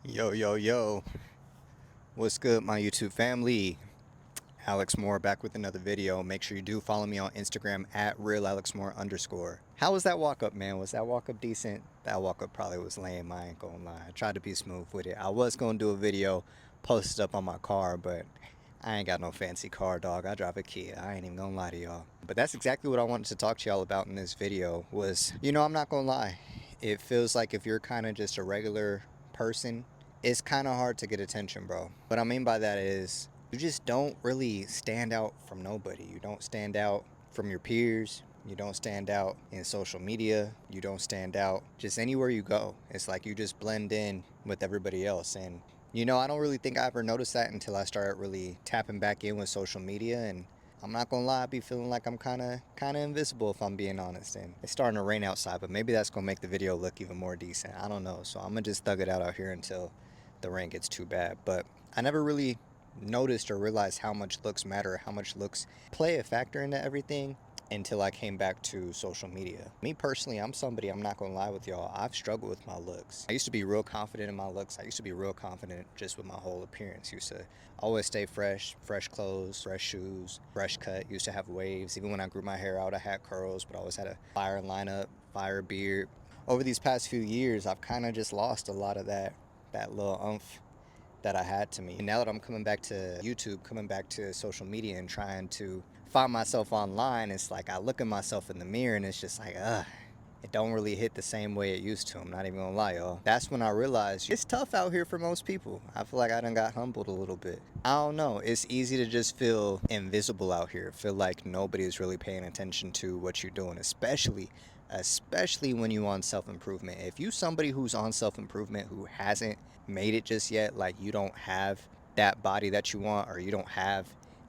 Yo, yo, yo. What's good, my YouTube family? Alex Moore back with another video. Make sure you do follow me on Instagram at realalexmoore_. How was that walk up, man? Was that walk up decent? That walk up probably was lame, I ain't gonna lie. I tried to be smooth with it. I was gonna do a video, post it up on my car, but I ain't got no fancy car, dog. I drive a Kia. I ain't even gonna lie to y'all. But that's exactly what I wanted to talk to y'all about in this video was, I'm not gonna lie. It feels like if you're kind of just a regular person, it's kind of hard to get attention, bro. What I mean by that is you just don't really stand out from nobody. You don't stand out from your peers. You don't stand out in social media. You don't stand out just anywhere you go. It's like you just blend in with everybody else. And, I don't really think I ever noticed that until I started really tapping back in with social media. And I'm not gonna lie, I be feeling like I'm kinda invisible if I'm being honest. And it's starting to rain outside, but maybe that's gonna make the video look even more decent. I don't know. So I'm gonna just thug it out here until the rain gets too bad. But I never really noticed or realized how much looks matter, how much looks play a factor into everything until I came back to social media. Me personally, I'm somebody, I'm not gonna lie with y'all, I've struggled with my looks. I used to be real confident in my looks. I used to be real confident just with my whole appearance. Used to always stay fresh clothes, fresh shoes, fresh cut. Used to have waves. Even when I grew my hair out, I had curls, but I always had a fire lineup, fire beard. Over these past few years, I've kind of just lost a lot of that little umph that I had to me. And now that I'm coming back to YouTube, coming back to social media and trying to find myself online, it's like I look at myself in the mirror and it's just like, it don't really hit the same way it used to. I'm not even gonna lie, y'all. That's when I realized it's tough out here for most people. I feel like I done got humbled a little bit. I don't know. It's easy to just feel invisible out here. Feel like nobody's really paying attention to what you're doing, especially when you on self-improvement. If you somebody who's on self-improvement who hasn't made it just yet, like you don't have that body that you want, or you don't have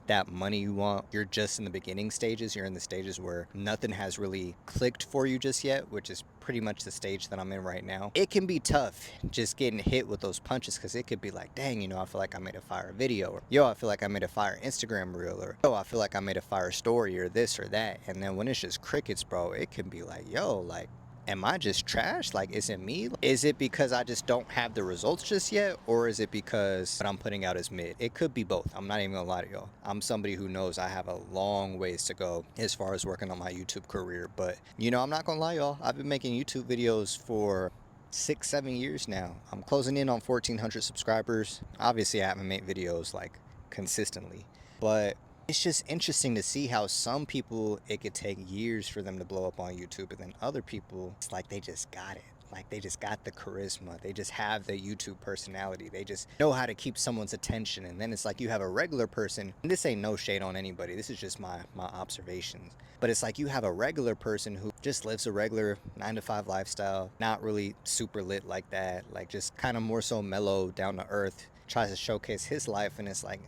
that money you want, you're just in the beginning stages. You're in the stages where nothing has really clicked for you just yet, which is pretty much the stage that I'm in right now. It can be tough just getting hit with those punches, because it could be like, dang, I feel like I made a fire video, or yo, I feel like I made a fire Instagram reel, or yo, I feel like I made a fire story, or this or that. And then when it's just crickets, bro, it can be like, yo, like, am I just trash? Like, is it me? Is it because I just don't have the results just yet? Or is it because what I'm putting out is mid? It could be both. I'm not even gonna lie to y'all. I'm somebody who knows I have a long ways to go as far as working on my YouTube career. But, I'm not gonna lie, y'all. I've been making YouTube videos for 6, 7 years now. I'm closing in on 1,400 subscribers. Obviously, I haven't made videos like consistently, but it's just interesting to see how some people, it could take years for them to blow up on YouTube, and then other people, it's like they just got it. Like they just got the charisma. They just have the YouTube personality. They just know how to keep someone's attention. And then it's like you have a regular person, and this ain't no shade on anybody. This is just my observations. But it's like you have a regular person who just lives a regular 9 to 5 lifestyle, not really super lit like that, like just kind of more so mellow, down to earth, tries to showcase his life, and it's like,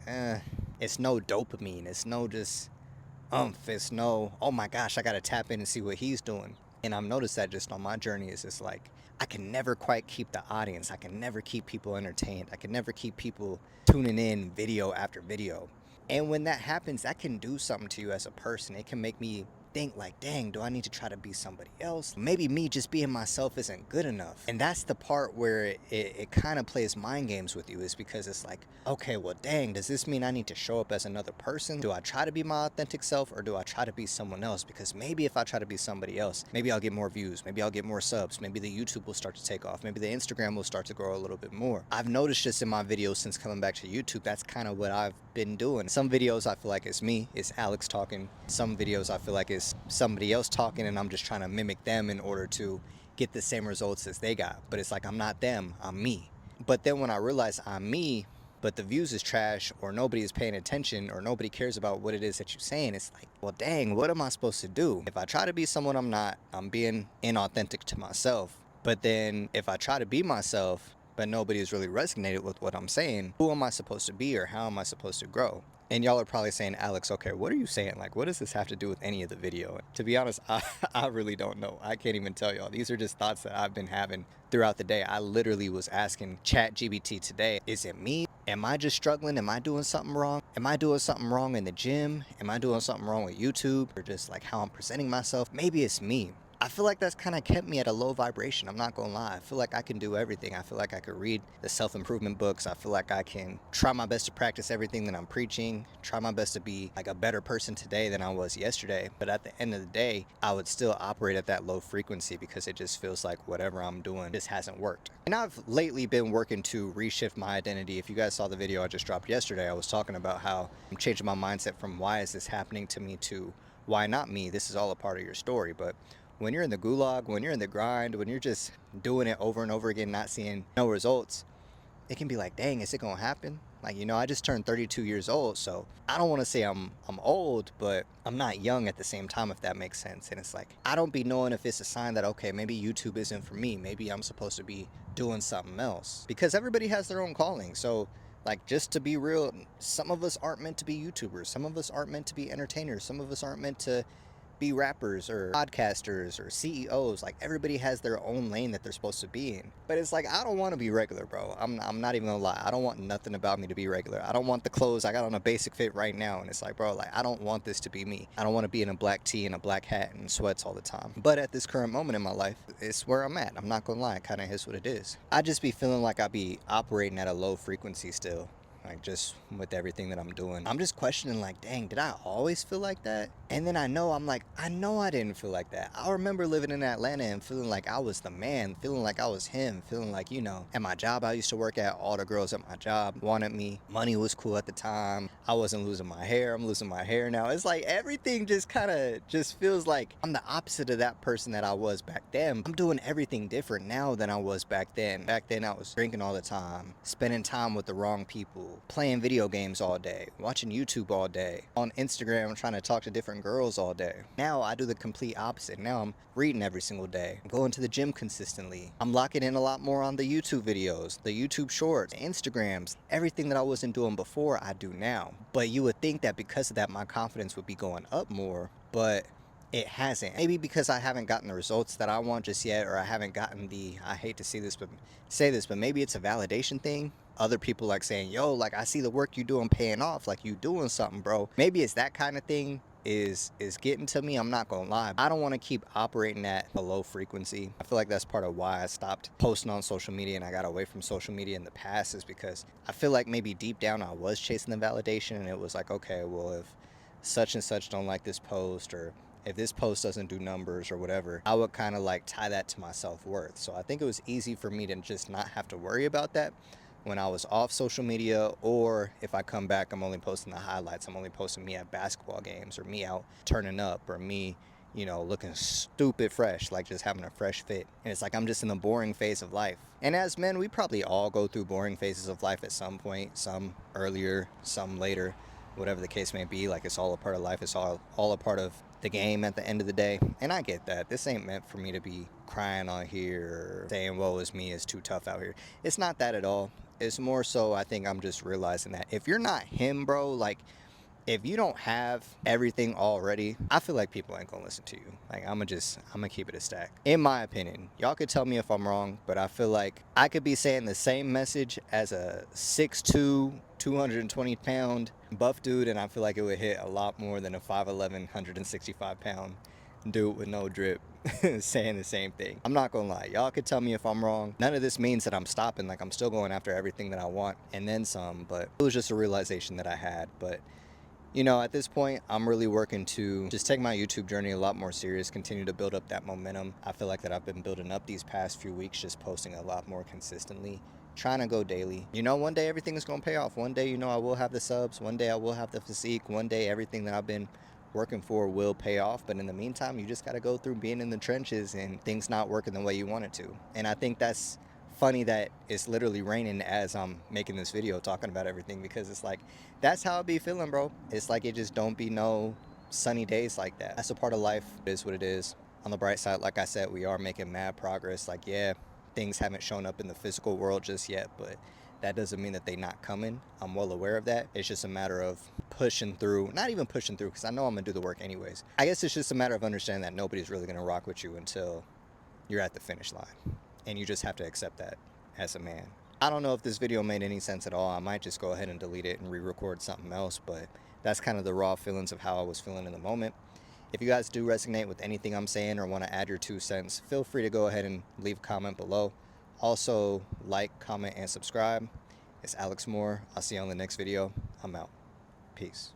it's no dopamine. It's no just It's no, oh my gosh, I gotta tap in and see what he's doing. And I've noticed that just on my journey is just like, I can never quite keep the audience. I can never keep people entertained. I can never keep people tuning in video after video. And when that happens, that can do something to you as a person. It can make me think like, dang, do I need to try to be somebody else? Maybe me just being myself isn't good enough. And that's the part where it kind of plays mind games with you, is because it's like, okay, well, dang, does this mean I need to show up as another person? Do I try to be my authentic self, or do I try to be someone else? Because maybe if I try to be somebody else, maybe I'll get more views, maybe I'll get more subs, maybe the YouTube will start to take off, maybe the Instagram will start to grow a little bit more. I've noticed just in my videos since coming back to YouTube, that's kind of what I've been doing. Some videos I feel like it's me, it's Alex talking. Some videos I feel like it's somebody else talking, and I'm just trying to mimic them in order to get the same results as they got. But it's like, I'm not them, I'm me. But then when I realize I'm me, but the views is trash, or nobody is paying attention, or nobody cares about what it is that you're saying, it's like, well, dang, what am I supposed to do? If I try to be someone I'm not, I'm being inauthentic to myself. But then if I try to be myself, but nobody has really resonated with what I'm saying, who am I supposed to be, or how am I supposed to grow? And y'all are probably saying, Alex, okay, what are you saying? Like, what does this have to do with any of the video? To be honest, I really don't know. I can't even tell y'all. These are just thoughts that I've been having throughout the day. I literally was asking ChatGPT today, is it me? Am I just struggling? Am I doing something wrong? Am I doing something wrong in the gym? Am I doing something wrong with YouTube, or just like how I'm presenting myself? Maybe it's me. I feel like that's kind of kept me at a low vibration. I'm not gonna lie. I feel like I can do everything. I feel like I could read the self-improvement books. I feel like I can try my best to practice everything that I'm preaching, try my best to be like a better person today than I was yesterday. But at the end of the day, I would still operate at that low frequency because it just feels like whatever I'm doing just hasn't worked. And I've lately been working to reshift my identity. If you guys saw the video I just dropped yesterday, I was talking about how I'm changing my mindset from why is this happening to me to why not me. This is all a part of your story. But when you're in the gulag, when you're in the grind, when you're just doing it over and over again, not seeing no results, it can be like, dang, is it gonna happen? Like, I just turned 32 years old, so I don't want to say I'm old, but I'm not young at the same time, if that makes sense. And it's like, I don't be knowing if it's a sign that, okay, maybe YouTube isn't for me. Maybe I'm supposed to be doing something else, because everybody has their own calling. So like, just to be real, some of us aren't meant to be YouTubers. Some of us aren't meant to be entertainers. Some of us aren't meant to be rappers or podcasters or CEOs. Like, everybody has their own lane that they're supposed to be in. But it's like, I don't want to be regular, bro. I'm not even gonna lie. I don't want nothing about me to be regular. I don't want the clothes I got on a basic fit right now. And it's like, bro, like, I don't want this to be me. I don't want to be in a black tee and a black hat and sweats all the time. But at this current moment in my life, it's where I'm at. I'm not gonna lie. It kind of is what it is. I just be feeling like I be operating at a low frequency still. Like, just with everything that I'm doing, I'm just questioning, like, dang, did I always feel like that? And then I'm like, I know I didn't feel like that. I remember living in Atlanta and feeling like I was the man, feeling like I was him, feeling like, at my job I used to work at, all the girls at my job wanted me. Money was cool at the time. I wasn't losing my hair. I'm losing my hair now. It's like everything just kind of just feels like I'm the opposite of that person that I was back then. I'm doing everything different now than I was back then. Back then I was drinking all the time, spending time with the wrong people, playing video games all day, watching YouTube all day, on Instagram trying to talk to different girls all day. Now I do the complete opposite. Now I'm reading every single day. I'm going to the gym consistently. I'm locking in a lot more on the YouTube videos, the YouTube shorts, Instagrams. Everything that I wasn't doing before, I do now. But you would think that because of that, my confidence would be going up more, but it hasn't. Maybe because I haven't gotten the results that I want just yet, or I haven't gotten I hate to say this, but maybe it's a validation thing. Other people like saying, yo, like, I see the work you doing paying off, like, you doing something, bro. Maybe it's that kind of thing is getting to me. I'm not gonna lie. I don't want to keep operating at a low frequency. I feel like that's part of why I stopped posting on social media and I got away from social media in the past, is because I feel like maybe deep down I was chasing the validation, and it was like, okay, well, if such and such don't like this post, or if this post doesn't do numbers or whatever, I would kind of like tie that to my self-worth. So I think it was easy for me to just not have to worry about that when I was off social media, or if I come back, I'm only posting the highlights. I'm only posting me at basketball games, or me out turning up, or me, looking stupid fresh, like just having a fresh fit. And it's like I'm just in the boring phase of life. And as men, we probably all go through boring phases of life at some point, some earlier, some later, whatever the case may be. Like, it's all a part of life. It's all a part of the game at the end of the day. And I get that. This ain't meant for me to be crying on here or saying, woe is me, it's too tough out here. It's not that at all. It's more so, I think I'm just realizing that if you're not him, bro, like, if you don't have everything already, I feel like people ain't gonna listen to you. Like, I'm gonna keep it a stack. In my opinion, y'all could tell me if I'm wrong, but I feel like I could be saying the same message as a 6'2", 220-pound buff dude, and I feel like it would hit a lot more than a 5'11", 165-pound dude with no drip saying the same thing. I'm not gonna lie, y'all could tell me if I'm wrong. None of this means that I'm stopping. Like, I'm still going after everything that I want and then some, but it was just a realization that I had. But at this point, I'm really working to just take my YouTube journey a lot more serious, continue to build up that momentum. I feel like that I've been building up these past few weeks, just posting a lot more consistently, trying to go daily. One day everything is going to pay off. One day, I will have the subs. One day I will have the physique. One day everything that I've been working for will pay off. But in the meantime, you just got to go through being in the trenches and things not working the way you want it to. And I think that's funny that it's literally raining as I'm making this video talking about everything, because it's like, that's how I be feeling, bro. It's like, it just don't be no sunny days like that. That's a part of life. It is what it is. On the bright side, like I said, we are making mad progress. Like, yeah, things haven't shown up in the physical world just yet, but that doesn't mean that they not coming. I'm well aware of that. It's just a matter of pushing through, not even pushing through, because I know I'm gonna do the work anyways. I guess it's just a matter of understanding that nobody's really gonna rock with you until you're at the finish line. And you just have to accept that as a man. I don't know if this video made any sense at all. I might just go ahead and delete it and re-record something else, but that's kind of the raw feelings of how I was feeling in the moment. If you guys do resonate with anything I'm saying or want to add your 2 cents, feel free to go ahead and leave a comment below. Also, like, comment, and subscribe. It's Alex Moore. I'll see you on the next video. I'm out. Peace.